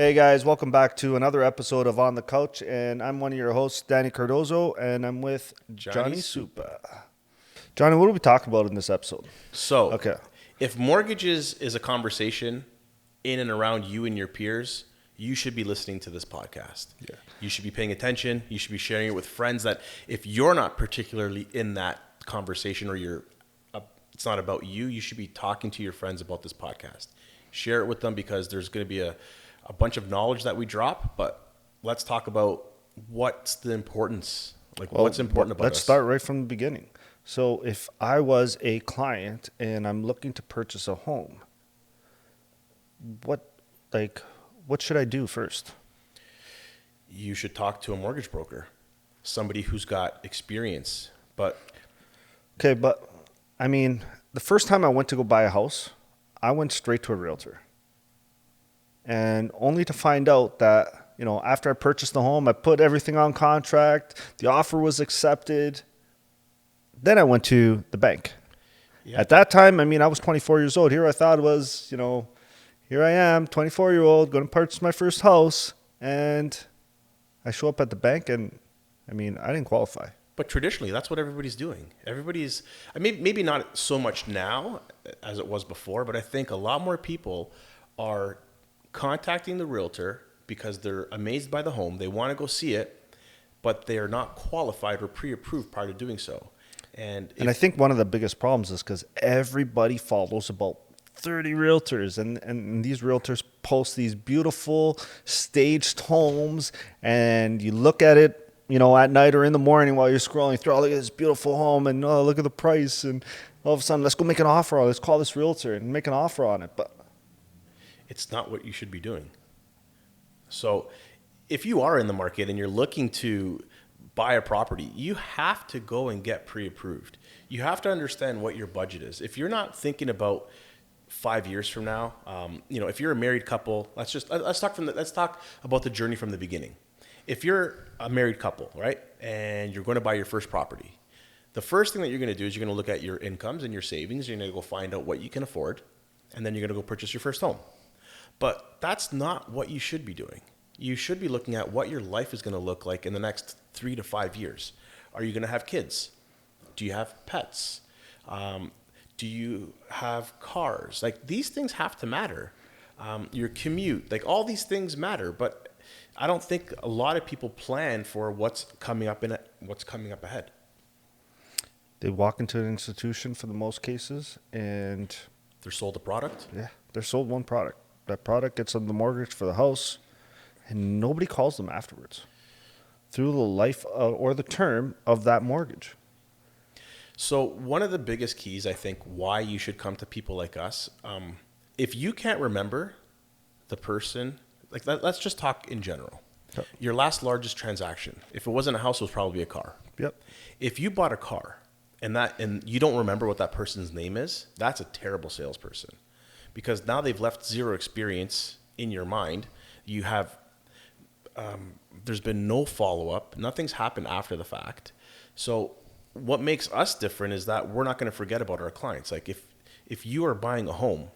Hey guys, welcome back to another episode of On the Couch, and I'm one of your hosts, Danny Cardozo, and I'm with Johnny Supa. Johnny, what are we talking about in this episode? So, Okay. if mortgages is a conversation in and around you and your peers, you should be listening to this podcast. Yeah. You should be paying attention. You should be sharing it with friends that if you're not particularly in that conversation or it's not about you, you should be talking to your friends about this podcast. Share it with them because there's going to be a bunch of knowledge that we drop, but let's talk about what's the importance, what's important about us. Let's start right from the beginning. So if I was a client and I'm looking to purchase a home, what should I do first? You should talk to a mortgage broker, somebody who's got experience. Okay, but I mean, the first time I went to go buy a house, I went straight to a realtor. And only to find out that, after I purchased the home, I put everything on contract, the offer was accepted. Then I went to the bank. Yeah. At that time, I was 24 years old. Here I thought it was, here I am, 24-year-old, going to purchase my first house. And I show up at the bank and, I didn't qualify. But traditionally, that's what everybody's doing. Everybody's, maybe not so much now as it was before, but I think a lot more people are contacting the realtor because they're amazed by the home. They want to go see it, but they are not qualified or pre-approved prior to doing so. And I think one of the biggest problems is because everybody follows about 30 realtors, and these realtors post these beautiful staged homes, and you look at it, at night or in the morning while you're scrolling through, look at this beautiful home, and look at the price, and all of a sudden, let's go make an offer on it. Let's call this realtor and make an offer on it. But it's not what you should be doing. So if you are in the market and you're looking to buy a property, you have to go and get pre-approved. You have to understand what your budget is. If you're not thinking about 5 years from now, if you're a married couple, let's talk about the journey from the beginning. If you're a married couple, right, and you're going to buy your first property, the first thing that you're going to do is you're going to look at your incomes and your savings. You're going to go find out what you can afford, and then you're going to go purchase your first home. But that's not what you should be doing. You should be looking at what your life is going to look like in the next 3 to 5 years. Are you going to have kids? Do you have pets? Do you have cars? These things have to matter. Your commute, all these things matter. But I don't think a lot of people plan for what's coming up ahead. They walk into an institution for the most cases, and they're sold a product. Yeah, they're sold one product. That product gets them the mortgage for the house, and nobody calls them afterwards through the life or the term of that mortgage. So one of the biggest keys, I think, why you should come to people like us, if you can't remember the person, let's just talk in general. Yep. Your last largest transaction, if it wasn't a house, it was probably a car. Yep. If you bought a car and you don't remember what that person's name is, that's a terrible salesperson. Because now they've left zero experience in your mind. You have, there's been no follow-up. Nothing's happened after the fact. So what makes us different is that we're not going to forget about our clients. If you are buying a home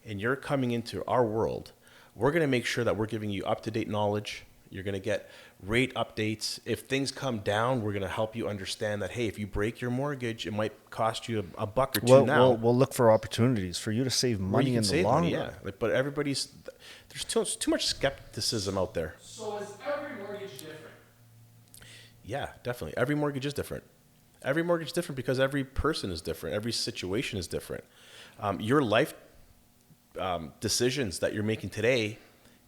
and you're coming into our world, we're going to make sure that we're giving you up-to-date knowledge. You're going to get rate updates. If things come down, we're going to help you understand that, hey, if you break your mortgage, it might cost you a buck or two now. We'll look for opportunities for you to save money in the long run. Yeah, but there's too much skepticism out there. So is every mortgage different? Yeah, definitely. Every mortgage is different. Every mortgage is different because every person is different. Every situation is different. Your life decisions that you're making today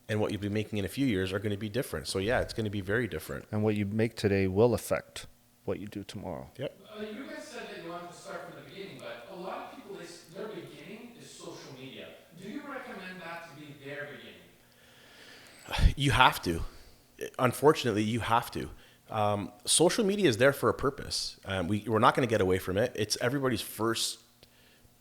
and what you'll be making in a few years are going to be different. So yeah, it's going to be very different. And what you make today will affect what you do tomorrow. Yep. You guys said that you wanted to start from the beginning, but a lot of people, their beginning is social media. Do you recommend that to be their beginning? You have to. Unfortunately, you have to. Social media is there for a purpose. We're not going to get away from it. It's everybody's first.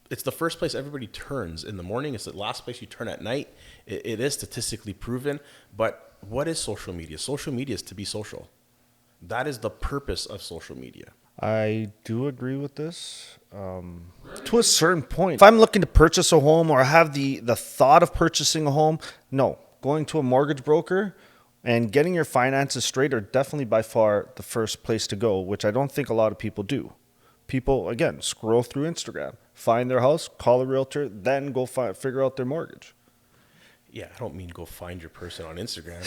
It's the first place everybody turns in the morning. It's the last place you turn at night. It is statistically proven. But what is social media? Social media is to be social. That is the purpose of social media. I do agree with this to a certain point. If I'm looking to purchase a home or have the thought of purchasing a home, no, going to a mortgage broker and getting your finances straight are definitely by far the first place to go, which I don't think a lot of people do. People, again, scroll through Instagram, find their house, call a realtor, then go figure out their mortgage. Yeah, I don't mean go find your person on Instagram.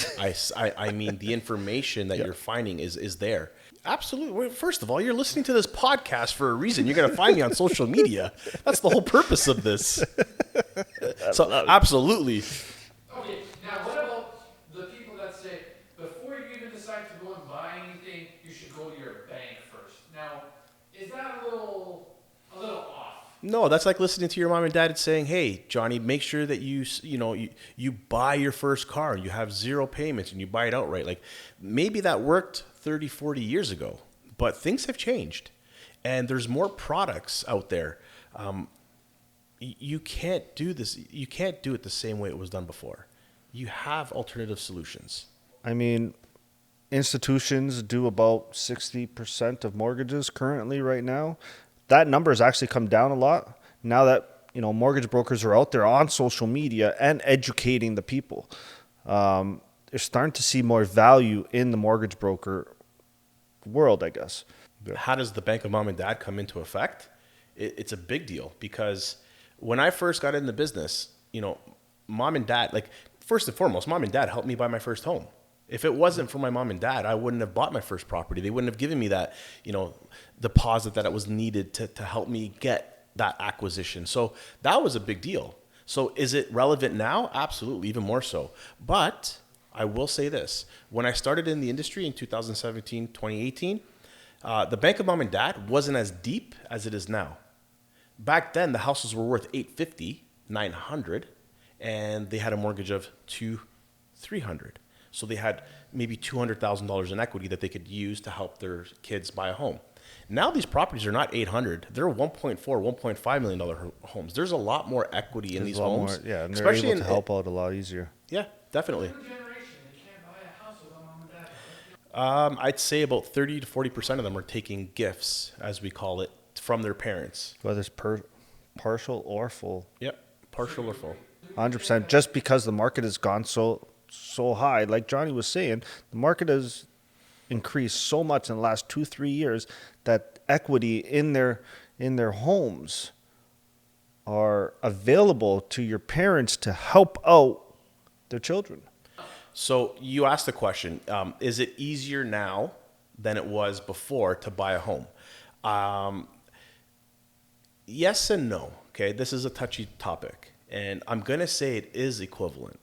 I mean the information that you're finding is there. Absolutely. Well, first of all, you're listening to this podcast for a reason. You're going to find me on social media. That's the whole purpose of this. So, absolutely. Okay, now what about the people that say, before you even decide to go and buy anything, you should go to your bank first? Now, is that a little off? No, that's like listening to your mom and dad and saying, "Hey, Johnny, make sure that you buy your first car. You have 0 payments and you buy it outright." Like maybe that worked 30, 40 years ago, but things have changed and there's more products out there. You can't do this. You can't do it the same way it was done before. You have alternative solutions. I mean, institutions do about 60% of mortgages currently right now. That number has actually come down a lot now that, mortgage brokers are out there on social media and educating the people. They're starting to see more value in the mortgage broker world, I guess. How does the bank of mom and dad come into effect? It's a big deal because when I first got into business, mom and dad, like first and foremost, mom and dad helped me buy my first home. If it wasn't for my mom and dad, I wouldn't have bought my first property. They wouldn't have given me that, deposit that it was needed to help me get that acquisition. So that was a big deal. So is it relevant now? Absolutely, even more so. But I will say this. When I started in the industry in 2017, 2018, the bank of mom and dad wasn't as deep as it is now. Back then, the houses were worth $850, $900, and they had a mortgage of $300. So they had maybe $200,000 in equity that they could use to help their kids buy a home. Now these properties are not $800; they're $1.4, $1.5 million homes. There's a lot more equity in these homes. More, yeah, and they're especially able to help out a lot easier. Yeah, definitely. New generation, they can't buy a house without mom and dad. I'd say about 30 to 40% of them are taking gifts, as we call it, from their parents. Whether it's partial or full. Yep, partial or full. 100%. Just because the market has gone so high, like Johnny was saying, the market has increased so much in the last 2-3 years that equity in their homes are available to your parents to help out their children. So you asked the question, is it easier now than it was before to buy a home? Yes and no. Okay, this is a touchy topic, and I'm going to say it is equivalent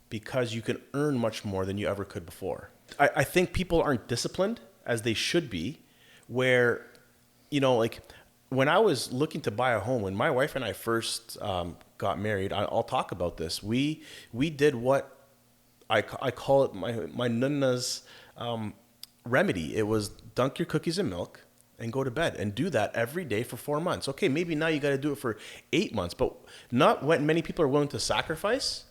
because you can earn much more than you ever could before. I think people aren't disciplined as they should be, where, like when I was looking to buy a home, when my wife and I first got married, I'll talk about this. We did what I call it my nunna's remedy. It was dunk your cookies in milk and go to bed and do that every day for 4 months. Okay, maybe now you got to do it for 8 months, but not when many people are willing to sacrifice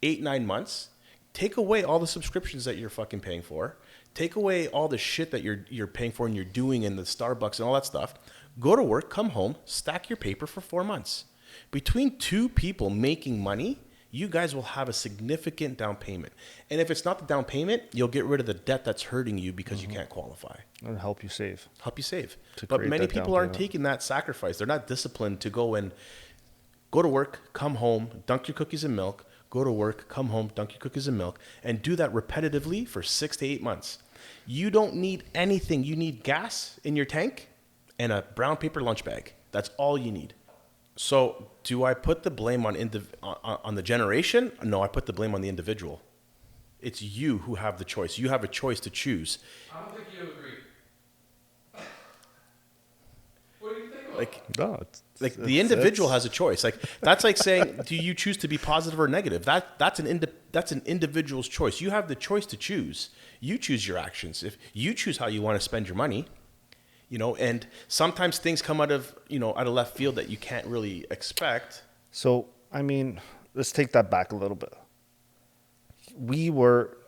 8-9 months. Take away all the subscriptions that you're fucking paying for. Take away all the shit that you're paying for and you're doing in the Starbucks and all that stuff. Go to work, come home, stack your paper for 4 months. Between two people making money, you guys will have a significant down payment. And if it's not the down payment, you'll get rid of the debt that's hurting you because you can't qualify. It'll help you save. Help you save. To But create many that down people aren't payment. taking that sacrifice. They're not disciplined to go to work, come home, dunk your cookies in milk, go to work, come home, dunk your cookies in milk, and do that repetitively for 6 to 8 months. You don't need anything. You need gas in your tank and a brown paper lunch bag. That's all you need. So do I put the blame on the generation? No, I put the blame on the individual. It's you who have the choice. You have a choice to choose. I don't think you agree. What do you think about Like, that? No, the individual has a choice. Like that's like saying, do you choose to be positive or negative? That's an individual's choice. You have the choice to choose. You choose your actions. If you choose how you want to spend your money, and sometimes things come out of left field that you can't really expect. So, I mean, let's take that back a little bit. We were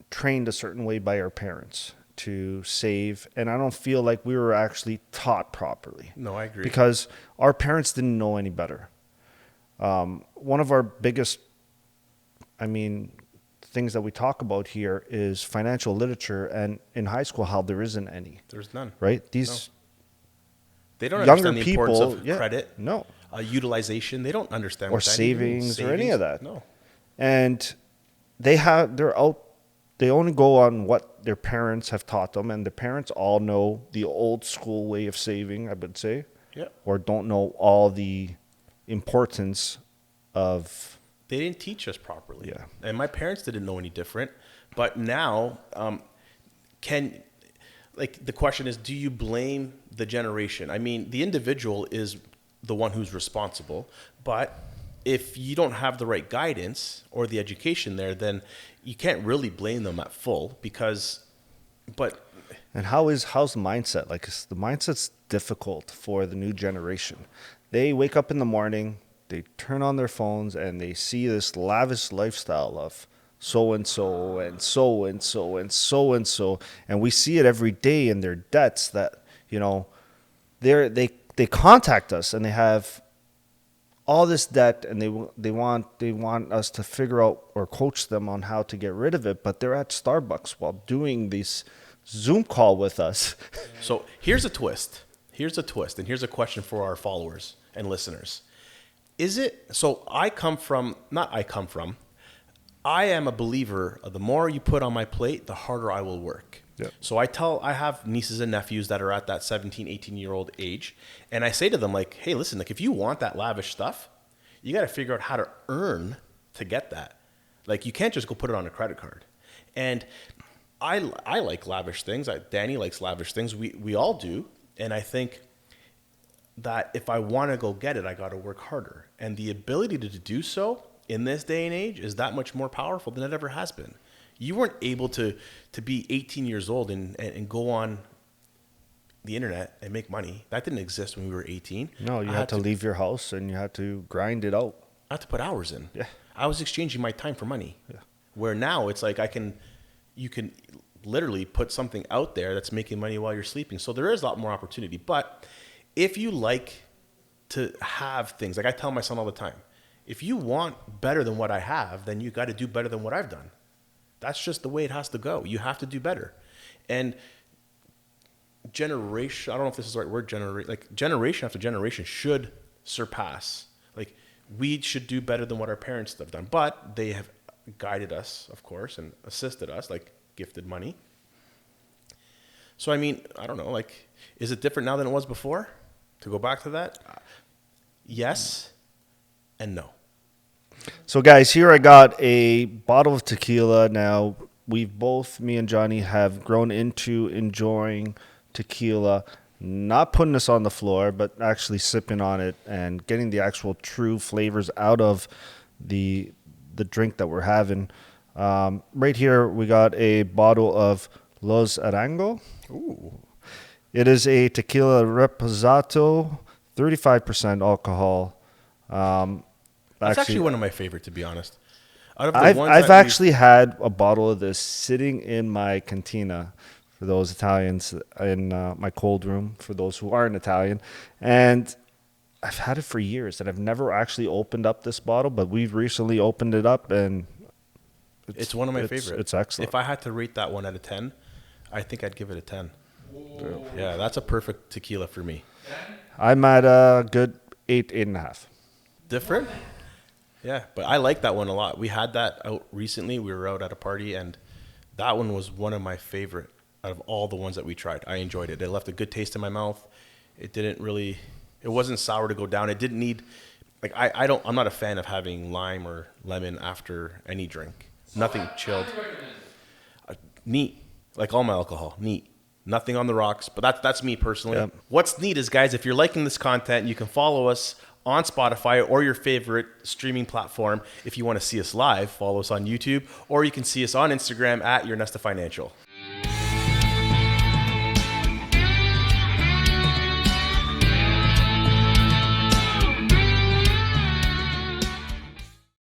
trained a certain way by our parents to save, and I don't feel like we were actually taught properly. No, I agree. Because our parents didn't know any better. One of our biggest I mean, things that we talk about here is financial literature, and in high school, how there isn't any, There's none. right? No. These They don't younger understand the importance people, of yeah, credit, no, utilization. They don't understand or what that even means. savings or any of that. No. And they're out, they only go on what their parents have taught them, and the parents all know the old school way of saving, I would say, Yeah. or don't know all the importance of, They didn't teach us properly. Yeah. And my parents didn't know any different. But now, the question is, do you blame the generation? I mean, the individual is the one who's responsible. But if you don't have the right guidance or the education there, then you can't really blame them at full and how's the mindset? Like, the mindset's difficult for the new generation. They wake up in the morning, they turn on their phones, and they see this lavish lifestyle of so and so and so and so and so and so, and we see it every day in their debts that, you know, they contact us and they have all this debt, and they want us to figure out or coach them on how to get rid of it, but they're at Starbucks while doing this Zoom call with us. So here's a twist. And here's a question for our followers and listeners. I am a believer of the more you put on my plate, the harder I will work. Yep. So I have nieces and nephews that are at that 17, 18-year-old age. And I say to them, like, hey, listen, like, if you want that lavish stuff, you got to figure out how to earn to get that. Like, you can't just go put it on a credit card. And I like lavish things. Danny likes lavish things. We all do. And I think that if I want to go get it, I got to work harder. And the ability to do so in this day and age is that much more powerful than it ever has been. You weren't able to be 18 years old and go on the internet and make money. That didn't exist when we were 18. No, you had to leave your house and you had to grind it out. I had to put hours in. Yeah. I was exchanging my time for money. Yeah. Where now it's like you can literally put something out there that's making money while you're sleeping. So there is a lot more opportunity. But if you like to have things, like I tell my son all the time, if you want better than what I have, then you got to do better than what I've done. That's just the way it has to go. You have to do better. And generation, I don't know if this is the right word, generation after generation should surpass. Like, we should do better than what our parents have done. But they have guided us, of course, and assisted us, like gifted money. So, I mean, I don't know, like, is it different now than it was before? To go back to that? Yes and no. So, guys, here I got a bottle of tequila. Now, me and Johnny have grown into enjoying tequila, not putting this on the floor, but actually sipping on it and getting the actual true flavors out of the drink that we're having. Right here, we got a bottle of Los Arango. Ooh. It is a tequila reposado, 35% alcohol. That's actually one of my favorite, to be honest. Out of the I've ones that actually had a bottle of this sitting in my cantina for those Italians in my cold room, for those who aren't Italian. And I've had it for years, and I've never actually opened up this bottle, but we've recently opened it up, and it's one of my favorites. It's excellent. If I had to rate that one out of 10, I think I'd give it a 10. Whoa. Yeah, that's a perfect tequila for me. I'm at a good 8.5. Different? Yeah, but I like that one a lot. We had that out recently. We were out at a party, and that one was one of my favorite out of all the ones that we tried. I enjoyed it. It left a good taste in my mouth. It wasn't sour to go down. It didn't need, like, I'm not a fan of having lime or lemon after any drink. So nothing chilled. Neat. Like all my alcohol. Neat. Nothing on the rocks, but that's me personally. Yep. What's neat is, guys, if you're liking this content, you can follow us on Spotify or your favorite streaming platform. If you want to see us live, follow us on YouTube, or you can see us on Instagram at Your Nesta Financial.